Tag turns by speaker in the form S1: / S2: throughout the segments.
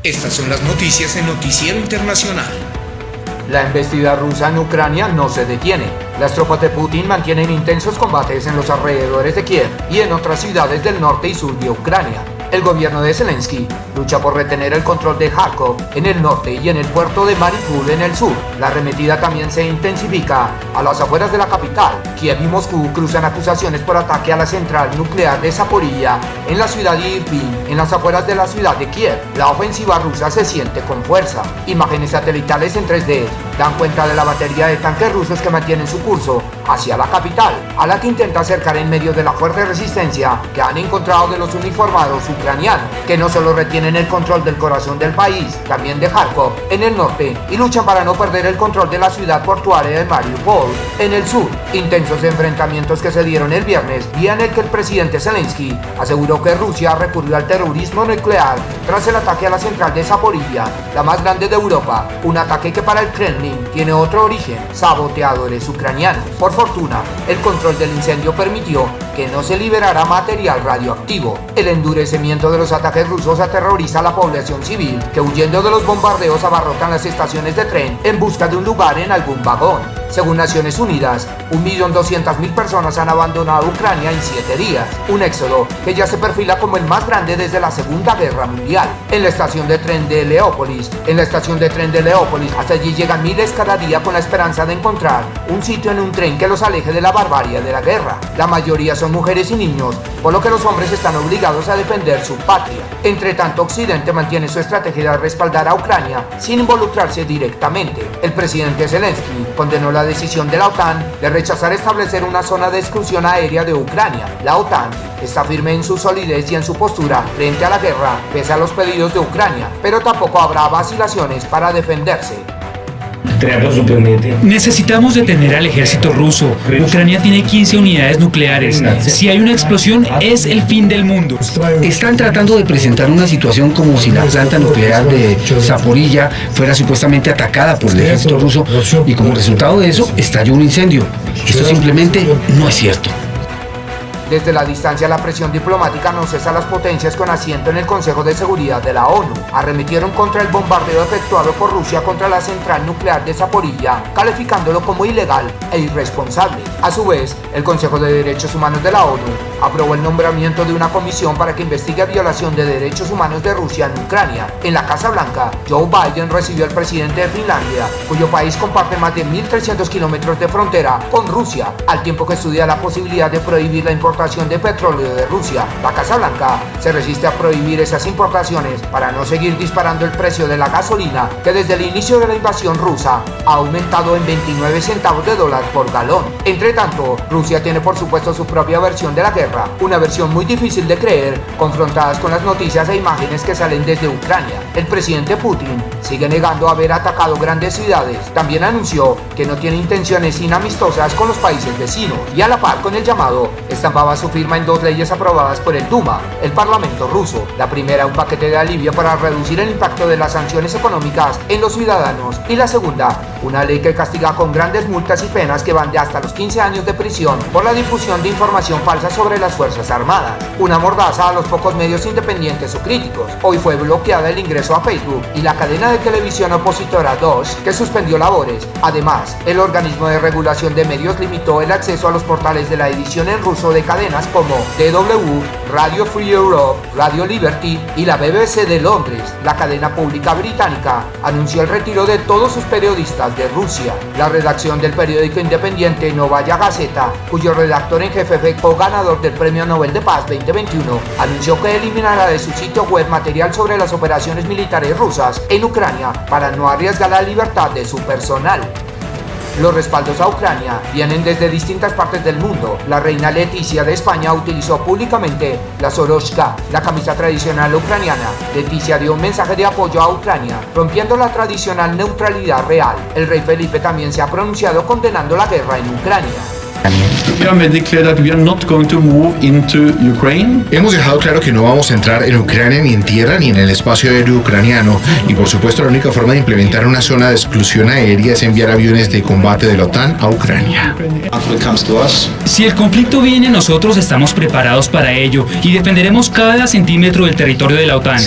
S1: Estas son las noticias en Noticiero Internacional.
S2: La embestida rusa en Ucrania no se detiene. Las tropas de Putin mantienen intensos combates en los alrededores de Kiev y en otras ciudades del norte y sur de Ucrania. El gobierno de Zelensky lucha por retener el control de Kharkov en el norte y en el puerto de Mariupol en el sur. La arremetida también se intensifica a las afueras de la capital. Kiev y Moscú cruzan acusaciones por ataque a la central nuclear de Zaporilla en la ciudad de Irpin, en las afueras de la ciudad de Kiev. La ofensiva rusa se siente con fuerza. Imágenes satelitales en 3D dan cuenta de la batería de tanques rusos que mantienen su curso hacia la capital, a la que intenta acercar en medio de la fuerte resistencia que han encontrado de los uniformados ucranianos, que no solo retienen el control del corazón del país, también de Kharkov en el norte, y luchan para no perder el control de la ciudad portuaria de Mariupol en el sur. Intensos enfrentamientos que se dieron el viernes, día en el que el presidente Zelensky aseguró que Rusia recurrió al terrorismo nuclear tras el ataque a la central de Zaporilla, la más grande de Europa, un ataque que para el Kremlin tiene otro origen: saboteadores ucranianos. Por fortuna, el control del incendio permitió que no se liberara material radioactivo. El endurecimiento de los ataques rusos aterroriza a la población civil, que huyendo de los bombardeos abarrotan las estaciones de tren en busca de un lugar en algún vagón. Según Naciones Unidas, 1.200.000 personas han abandonado Ucrania en 7 días, un éxodo que ya se perfila como el más grande desde la Segunda Guerra Mundial. En la estación de tren de Leópolis, hasta allí llegan miles cada día con la esperanza de encontrar un sitio en un tren que los aleje de la barbarie de la guerra. La mayoría son mujeres y niños, por lo que los hombres están obligados a defender su patria. Entre tanto, Occidente mantiene su estrategia de respaldar a Ucrania sin involucrarse directamente. El presidente Zelensky condenó la decisión de la OTAN de rechazar establecer una zona de exclusión aérea de Ucrania. La OTAN está firme en su solidez y en su postura frente a la guerra, pese a los pedidos de Ucrania, pero tampoco habrá vacilaciones para defenderse.
S3: Necesitamos detener al ejército ruso. Ucrania tiene 15 unidades nucleares. Si hay una explosión, es el fin del mundo.
S4: Están tratando de presentar una situación como si la planta nuclear de Zaporilla fuera supuestamente atacada por el ejército ruso y como resultado de eso estalló un incendio. Esto simplemente no es cierto.
S2: Desde la distancia, la presión diplomática no cesa a las potencias con asiento en el Consejo de Seguridad de la ONU. Arremetieron contra el bombardeo efectuado por Rusia contra la central nuclear de Zaporilla, calificándolo como ilegal e irresponsable. A su vez, el Consejo de Derechos Humanos de la ONU aprobó el nombramiento de una comisión para que investigue violación de derechos humanos de Rusia en Ucrania. En la Casa Blanca, Joe Biden recibió al presidente de Finlandia, cuyo país comparte más de 1.300 kilómetros de frontera con Rusia, al tiempo que estudia la posibilidad de prohibir la importación de petróleo de Rusia. La Casa Blanca se resiste a prohibir esas importaciones para no seguir disparando el precio de la gasolina, que desde el inicio de la invasión rusa ha aumentado en 29 centavos de dólar por galón. Entre tanto, Rusia tiene por supuesto su propia versión de la guerra, una versión muy difícil de creer, confrontadas con las noticias e imágenes que salen desde Ucrania. El presidente Putin sigue negando haber atacado grandes ciudades. También anunció que no tiene intenciones inamistosas con los países vecinos, y a la par con el llamado, estampaba su firma en 2 leyes aprobadas por el Duma, el Parlamento ruso. La primera, un paquete de alivio para reducir el impacto de las sanciones económicas en los ciudadanos, y la segunda, una ley que castiga con grandes multas y penas que van de hasta los 15 años de prisión por la difusión de información falsa sobre las Fuerzas Armadas. Una mordaza a los pocos medios independientes o críticos. Hoy fue bloqueada el ingreso a Facebook y la cadena de televisión opositora DOS, que suspendió labores. Además, el organismo de regulación de medios limitó el acceso a los portales de la edición en ruso de cadenas como DW, Radio Free Europe, Radio Liberty y la BBC de Londres. La cadena pública británica anunció el retiro de todos sus periodistas de Rusia. La redacción del periódico independiente Novaya Gazeta, cuyo redactor en jefe fue co-ganador del Premio Nobel de Paz 2021, anunció que eliminará de su sitio web material sobre las operaciones militares rusas en Ucrania para no arriesgar la libertad de su personal. Los respaldos a Ucrania vienen desde distintas partes del mundo. La reina Leticia de España utilizó públicamente la soroshka, la camisa tradicional ucraniana. Leticia dio un mensaje de apoyo a Ucrania, rompiendo la tradicional neutralidad real. El rey Felipe también se ha pronunciado condenando la guerra en Ucrania.
S5: Hemos dejado claro que no vamos a entrar en Ucrania ni en tierra ni en el espacio aéreo ucraniano y por supuesto la única forma de implementar una zona de exclusión aérea es enviar aviones de combate de la OTAN a Ucrania.
S3: Si el conflicto viene, nosotros estamos preparados para ello y defenderemos cada centímetro del territorio de la OTAN.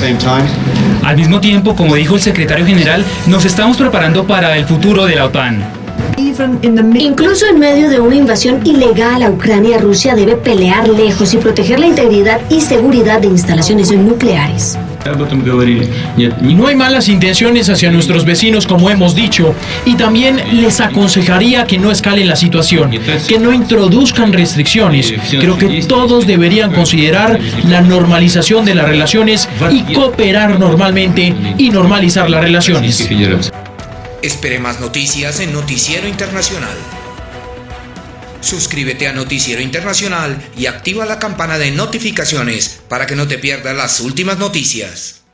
S3: Al mismo tiempo, como dijo el secretario general, nos estamos preparando para el futuro de la OTAN.
S6: Incluso en medio de una invasión ilegal a Ucrania, Rusia debe pelear lejos y proteger la integridad y seguridad de instalaciones nucleares.
S7: No hay malas intenciones hacia nuestros vecinos, como hemos dicho, y también les aconsejaría que no escalen la situación, que no introduzcan restricciones. Creo que todos deberían considerar la normalización de las relaciones y cooperar normalmente y normalizar las relaciones.
S1: Espere más noticias en Noticiero Internacional. Suscríbete a Noticiero Internacional y activa la campana de notificaciones para que no te pierdas las últimas noticias.